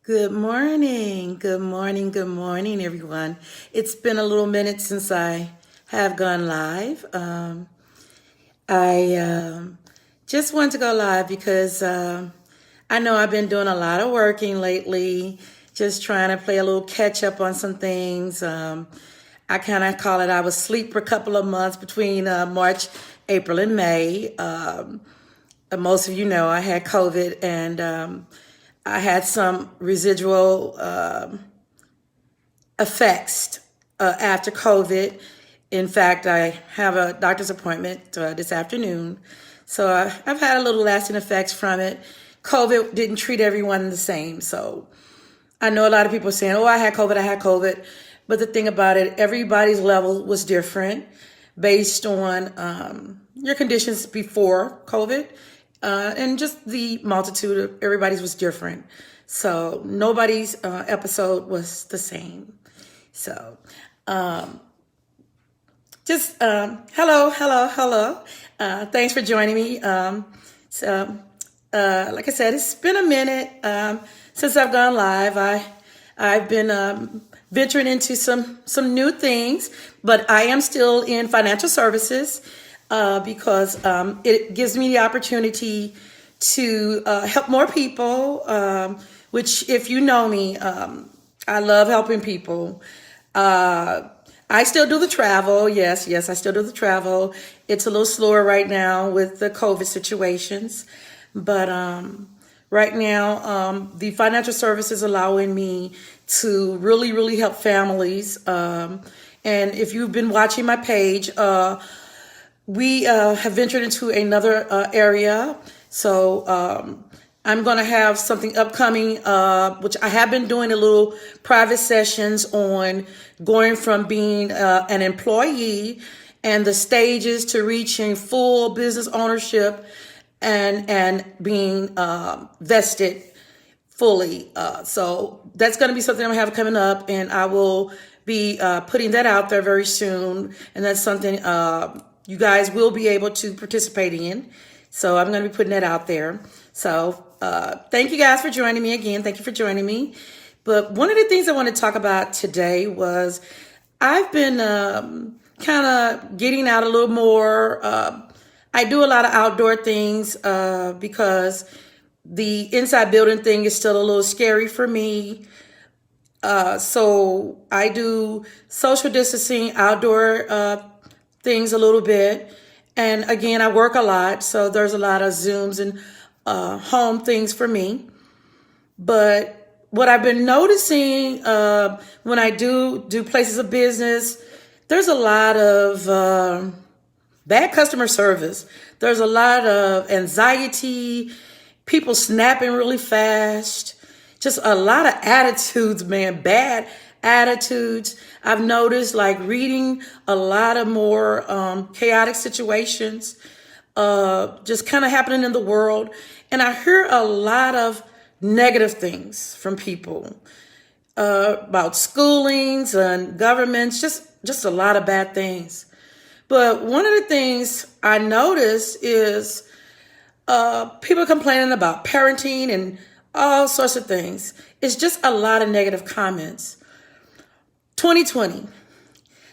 Good morning. Good morning. Good morning, everyone. It's been a little minute since I have gone live. I just wanted to go live because I know I've been doing a lot of working lately, just trying to play a little catch up on some things. I kind of call it I was asleep for a couple of months between March, April, and May. Most of you know I had COVID and I had some residual effects after COVID. In fact, I have a doctor's appointment this afternoon. So I've had a little lasting effects from it. COVID didn't treat everyone the same. So I know a lot of people are saying, oh, I had COVID. But the thing about it, everybody's level was different based on your conditions before COVID. And just the multitude of everybody's was different. So nobody's episode was the same. So hello. Thanks for joining me. Like I said, it's been a minute since I've gone live. I've been venturing into some new things, but I am still in financial services because it gives me the opportunity to help more people. Which, if you know me, I love helping people. I still do the travel. Yes, I still do the travel. It's a little slower right now with the COVID situations. But right now, the financial service is allowing me to really help families. And if you've been watching my page, we have ventured into another area. So I'm going to have something upcoming, which I have been doing a little private sessions on going from being an employee and the stages to reaching full business ownership and being vested fully. So that's going to be something I'm going to have coming up, and I will be putting that out there very soon. And that's something you guys will be able to participate in. So I'm going to be putting that out there. So thank you guys for joining me again. Thank you for joining me. But one of the things I want to talk about today was I've been kind of getting out a little more. I do a lot of outdoor things because the inside building thing is still a little scary for me. So I do social distancing, outdoor things a little bit. And again, I work a lot, so there's a lot of Zooms and home things for me. But what I've been noticing when I do places of business, there's a lot of bad customer service. There's a lot of anxiety, people snapping really fast, just a lot of attitudes, man, bad attitudes. I've noticed like reading a lot of more chaotic situations just kind of happening in the world. And I hear a lot of negative things from people about schoolings and governments, just a lot of bad things. But one of the things I noticed is people complaining about parenting and all sorts of things. It's just a lot of negative comments. 2020.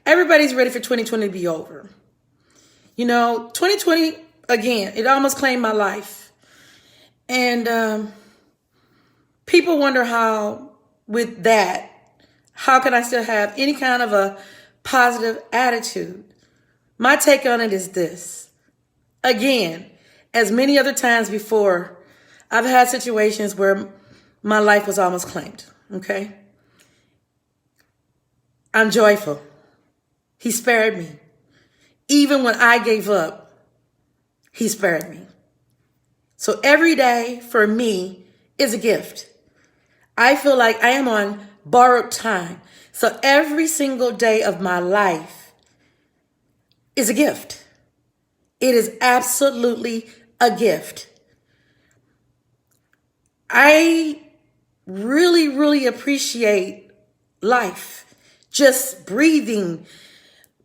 Everybody's ready for 2020 to be over. You know, 2020, again, it almost claimed my life. And people wonder how, with that, how can I still have any kind of a positive attitude? My take on it is this. Again, as many other times before, I've had situations where my life was almost claimed, okay? I'm joyful. He spared me. Even when I gave up, he spared me. So every day for me is a gift. I feel like I am on borrowed time. So every single day of my life is a gift. It is absolutely a gift. I really appreciate life. Just breathing.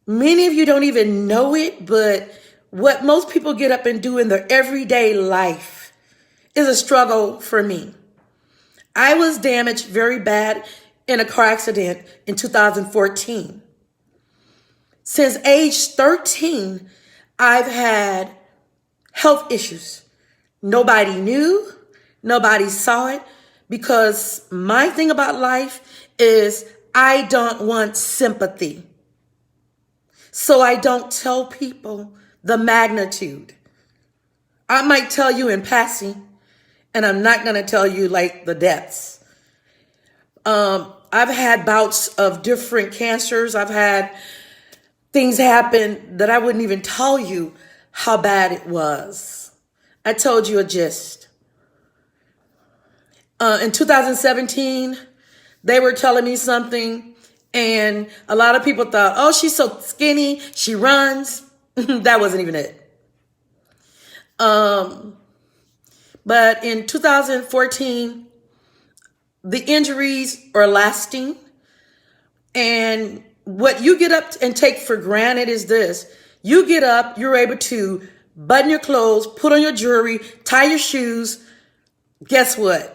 Many of you don't even know it, but what most people get up and do in their everyday life is a struggle for me. I was damaged very bad in a car accident in 2014. Since age 13, I've had health issues. Nobody knew, nobody saw it, because my thing about life is I don't want sympathy. So I don't tell people the magnitude. I might tell you in passing, and I'm not going to tell you like the depths. I've had bouts of different cancers. I've had things happen that I wouldn't even tell you how bad it was. I told you a gist. In 2017, they were telling me something, and a lot of people thought, oh, she's so skinny, she runs. That wasn't even it. But in 2014, the injuries are lasting. And what you get up and take for granted is this. You get up, you're able to button your clothes, put on your jewelry, tie your shoes. Guess what?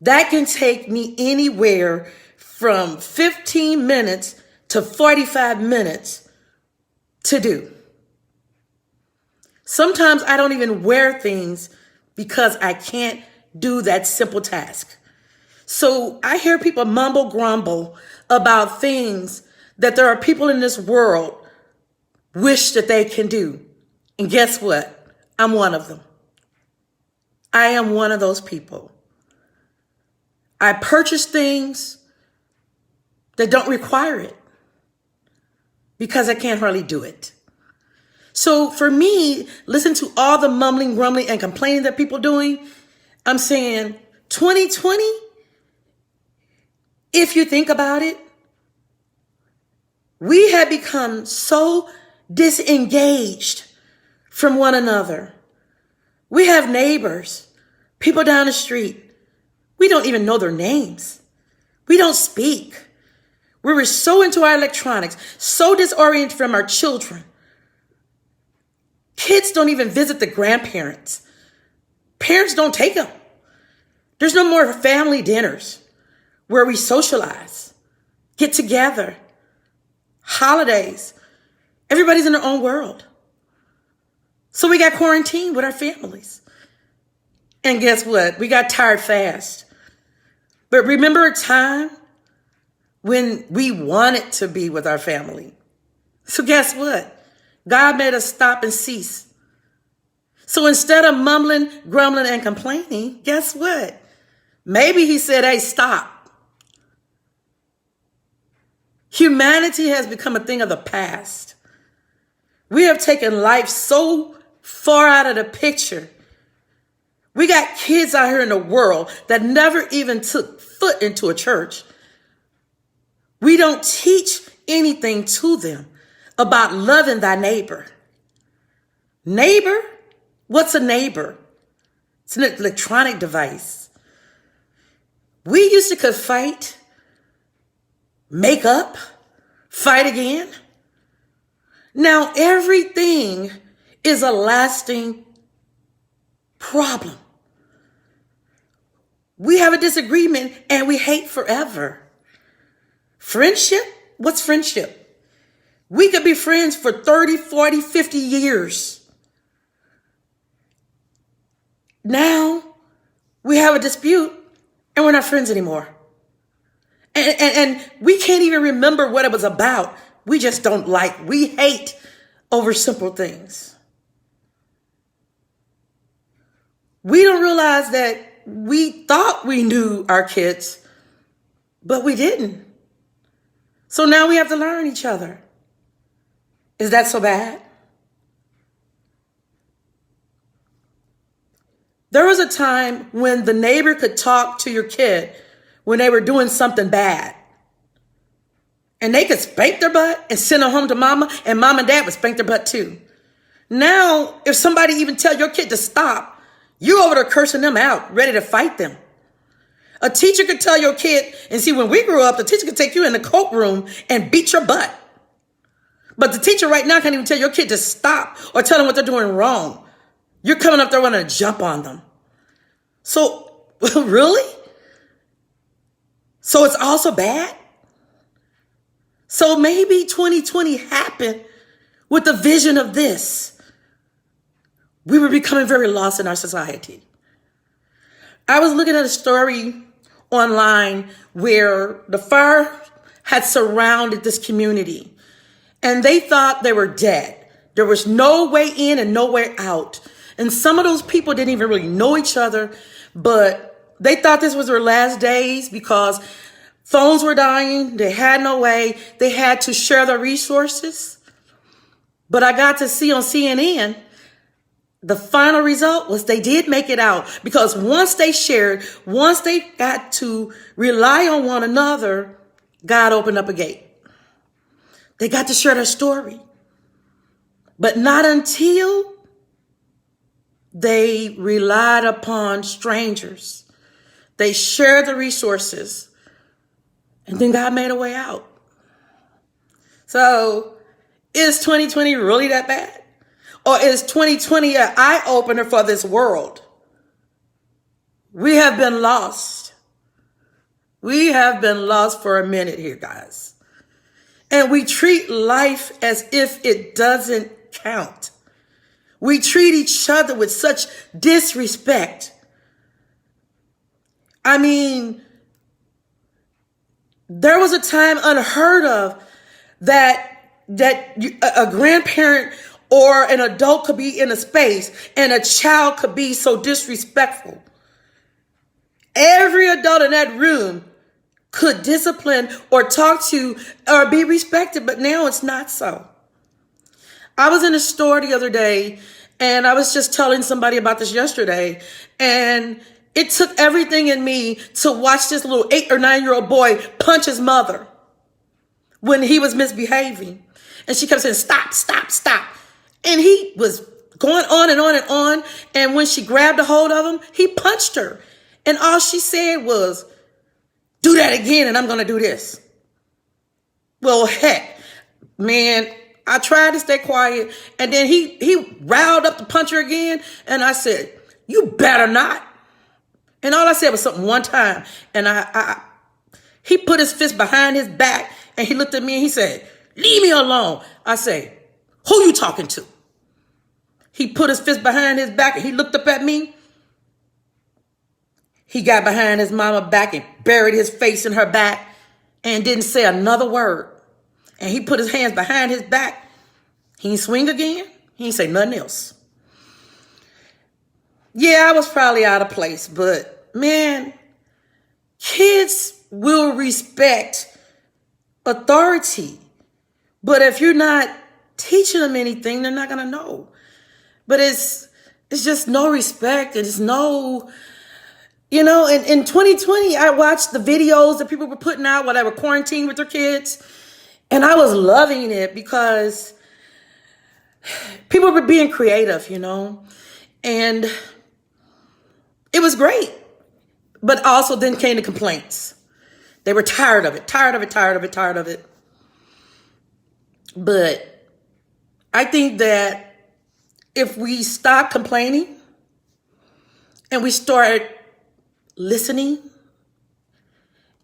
That can take me anywhere from 15 minutes to 45 minutes to do. Sometimes I don't even wear things because I can't do that simple task. So I hear people mumble grumble about things that there are people in this world wish that they can do. And guess what? I'm one of them. I am one of those people. I purchase things that don't require it because I can't hardly do it. So for me, listen to all the mumbling, grumbling, and complaining that people are doing. I'm saying 2020, if you think about it, we have become so disengaged from one another. We have neighbors, people down the street. We don't even know their names. We don't speak. We're so into our electronics, so disoriented from our children. Kids don't even visit the grandparents. Parents don't take them. There's no more family dinners where we socialize, get together, holidays. Everybody's in their own world. So we got quarantined with our families. And guess what? We got tired fast. But remember a time when we wanted to be with our family. So guess what? God made us stop and cease. So instead of mumbling, grumbling, and complaining, guess what? Maybe he said, hey, stop. Humanity has become a thing of the past. We have taken life so far out of the picture. We got kids out here in the world that never even took foot into a church. We don't teach anything to them about loving thy neighbor. Neighbor? What's a neighbor? It's an electronic device. We used to could fight, make up, fight again. Now everything is a lasting problem. We have a disagreement and we hate forever. Friendship? What's friendship? We could be friends for 30, 40, 50 years. Now we have a dispute and we're not friends anymore. And we can't even remember what it was about. We just don't like, we hate over simple things. We don't realize that we thought we knew our kids, but we didn't. So now we have to learn each other. Is that so bad? There was a time when the neighbor could talk to your kid when they were doing something bad. And they could spank their butt and send them home to mama, and mom and dad would spank their butt too. Now, if somebody even tell your kid to stop, you over there cursing them out, ready to fight them. A teacher could tell your kid, and see, when we grew up, the teacher could take you in the courtroom and beat your butt. But the teacher right now can't even tell your kid to stop or tell them what they're doing wrong. You're coming up there wanting to jump on them. So Really? So it's also bad? So maybe 2020 happened with the vision of this. We were becoming very lost in our society. I was looking at a story online where the fire had surrounded this community and they thought they were dead. There was no way in and no way out. And some of those people didn't even really know each other, but they thought this was their last days because phones were dying. They had no way. They had to share their resources. But I got to see on CNN, the final result was they did make it out, because once they shared, once they got to rely on one another, God opened up a gate. They got to share their story. But not until they relied upon strangers. They shared the resources. And then God made a way out. So is 2020 really that bad? Or is 2020 an eye-opener for this world? We have been lost. We have been lost for a minute here, guys. And we treat life as if it doesn't count. We treat each other with such disrespect. I mean, there was a time unheard of that a grandparent or an adult could be in a space and a child could be so disrespectful. Every adult in that room could discipline or talk to or be respected, but now it's not so. I was in a store the other day and I was just telling somebody about this yesterday, and it took everything in me to watch this little 8 or 9-year-old boy punch his mother when he was misbehaving. And she kept saying, stop, stop, stop. And he was going on and on and on. And when she grabbed a hold of him, he punched her. And all she said was, do that again and I'm going to do this. Well, heck, man, I tried to stay quiet. And then he riled up to punch her again. And I said, you better not. And all I said was something one time. And he put his fist behind his back and he looked at me and he said, leave me alone. I said, who you talking to? He put his fist behind his back and he looked up at me. He got behind his mama back and buried his face in her back and didn't say another word. And he put his hands behind his back. He didn't swing again. He didn't say nothing else. Yeah, I was probably out of place, but man, kids will respect authority. But if you're not teaching them anything, they're not going to know. But it's just no respect. It's no, in 2020, I watched the videos that people were putting out while they were quarantined with their kids. And I was loving it because people were being creative, and it was great. But also then came the complaints. They were tired of it. But I think that if we stop complaining and we start listening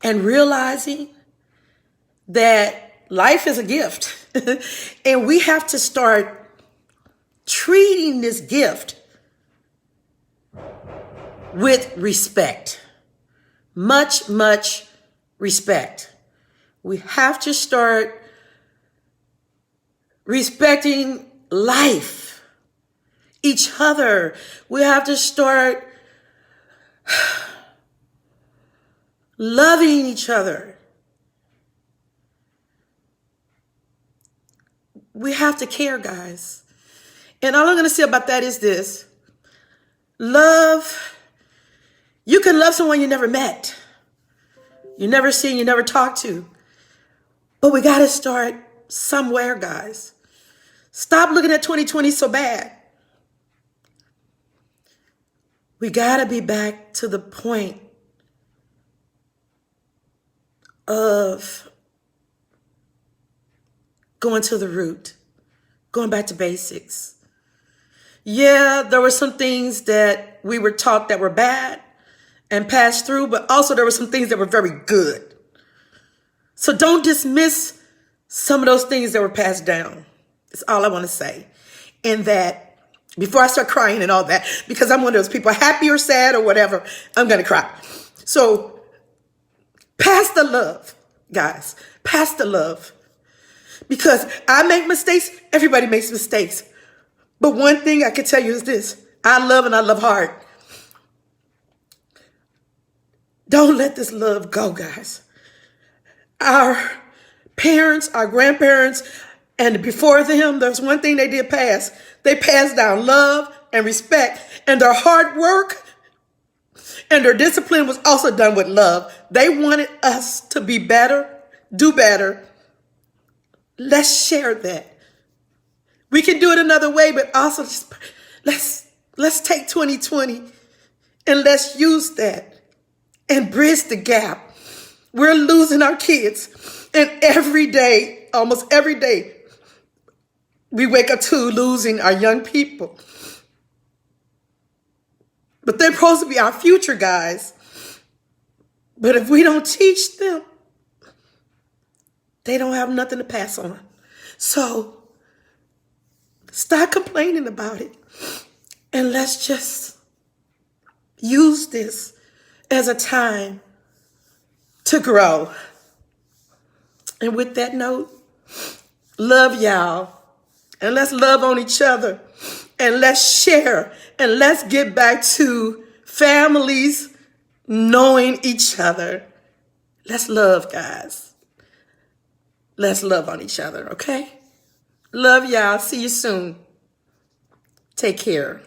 and realizing that life is a gift and we have to start treating this gift with respect, much, much respect. We have to start respecting life, each other. We have to start loving each other. We have to care, guys. And all I'm going to say about that is this. Love, you can love someone you never met. You never seen, you never talked to. But we got to start somewhere, guys. Stop looking at 2020 so bad. We got to be back to the point of going to the root, going back to basics. Yeah, there were some things that we were taught that were bad, and passed through, but also there were some things that were very good. So don't dismiss some of those things that were passed down. That's all I want to say. And that before I start crying and all that, because I'm one of those people, happy or sad or whatever, I'm going to cry. So pass the love, guys. Pass the love. Because I make mistakes. Everybody makes mistakes. But one thing I can tell you is this. I love and I love hard. Don't let this love go, guys. Our parents, our grandparents, and before them, there's one thing they did pass. They passed down love and respect, and their hard work and their discipline was also done with love. They wanted us to be better, do better. Let's share that. We can do it another way, but also just, let's take 2020 and let's use that and bridge the gap. We're losing our kids, and every day, almost every day, we wake up to losing our young people. But they're supposed to be our future, guys. But if we don't teach them, they don't have nothing to pass on. So stop complaining about it. And let's just use this as a time to grow. And with that note, love y'all. And let's love on each other. And let's share. And let's get back to families knowing each other. Let's love, guys. Let's love on each other, okay? Love y'all. See you soon. Take care.